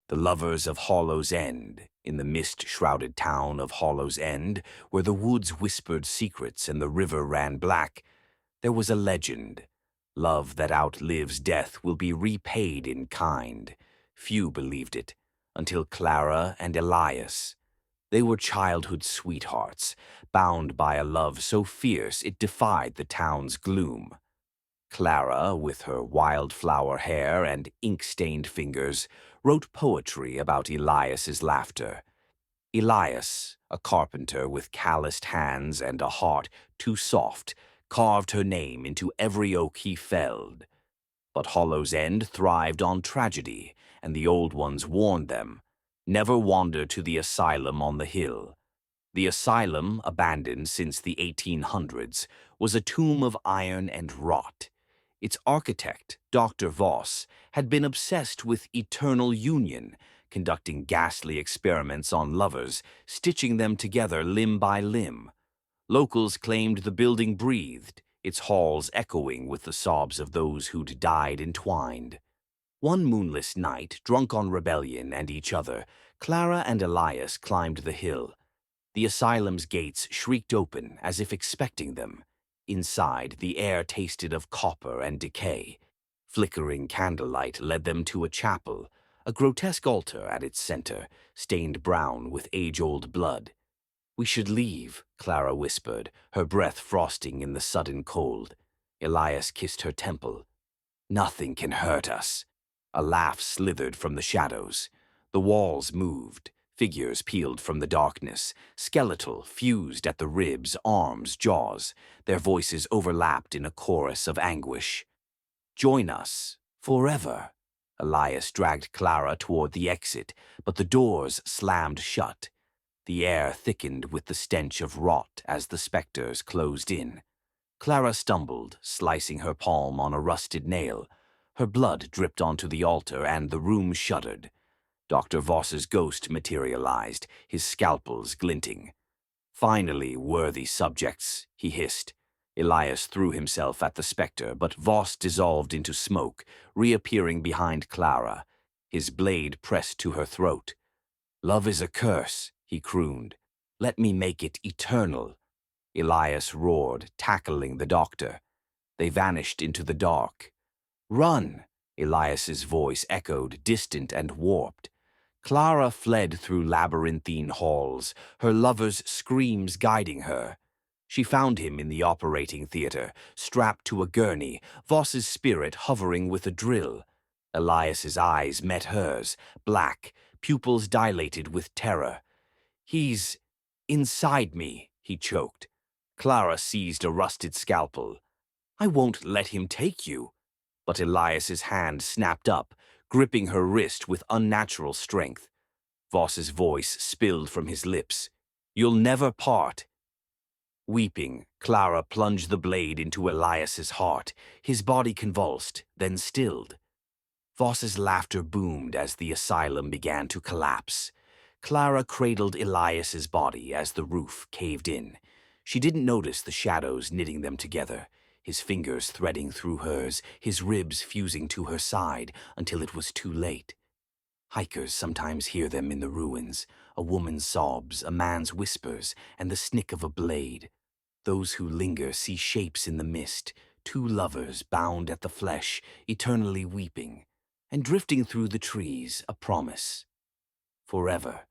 The lovers of Hollow's End, in the mist-shrouded town of Hollow's End, where the woods whispered secrets and the river ran black, there was a legend. Love that outlives death will be repaid in kind. Few believed it, until Clara and Elias. They were childhood sweethearts, bound by a love so fierce it defied the town's gloom. Clara, with her wildflower hair and ink-stained fingers, wrote poetry about Elias's laughter. Elias, a carpenter with calloused hands and a heart too soft, carved her name into every oak he felled. But Hollow's End thrived on tragedy, and the old ones warned them, never wander to the asylum on the hill. The asylum, abandoned since the 1800s, was a tomb of iron and rot. Its architect, Dr. Voss, had been obsessed with eternal union, conducting ghastly experiments on lovers, stitching them together limb by limb. Locals claimed the building breathed, its halls echoing with the sobs of those who'd died entwined. One moonless night, drunk on rebellion and each other, Clara and Elias climbed the hill. The asylum's gates shrieked open as if expecting them. Inside, the air tasted of copper and decay. Flickering candlelight led them to a chapel, a grotesque altar at its center, stained brown with age-old blood. "We should leave," Clara whispered, her breath frosting in the sudden cold. Elias kissed her temple. "Nothing can hurt us." A laugh slithered from the shadows. The walls moved. Figures peeled from the darkness, skeletal, fused at the ribs, arms, jaws. Their voices overlapped in a chorus of anguish. "Join us, forever." Elias dragged Clara toward the exit, but the doors slammed shut. The air thickened with the stench of rot as the specters closed in. Clara stumbled, slicing her palm on a rusted nail. Her blood dripped onto the altar and the room shuddered. Dr. Voss's ghost materialized, his scalpels glinting. "Finally, worthy subjects," he hissed. Elias threw himself at the specter, but Voss dissolved into smoke, reappearing behind Clara. His blade pressed to her throat. "Love is a curse," he crooned. "Let me make it eternal." Elias roared, tackling the doctor. They vanished into the dark. "Run!" Elias's voice echoed, distant and warped. Clara fled through labyrinthine halls, her lover's screams guiding her. She found him in the operating theater, strapped to a gurney, Voss's spirit hovering with a drill. Elias's eyes met hers, black, pupils dilated with terror. "He's inside me," he choked. Clara seized a rusted scalpel. "I won't let him take you." But Elias's hand snapped up, gripping her wrist with unnatural strength. Voss's voice spilled from his lips. "You'll never part." Weeping, Clara plunged the blade into Elias's heart. His body convulsed, then stilled. Voss's laughter boomed as the asylum began to collapse. Clara cradled Elias's body as the roof caved in. She didn't notice the shadows knitting them together, his fingers threading through hers, his ribs fusing to her side until it was too late. Hikers sometimes hear them in the ruins, a woman's sobs, a man's whispers, and the snick of a blade. Those who linger see shapes in the mist, two lovers bound at the flesh, eternally weeping, and drifting through the trees, a promise. Forever.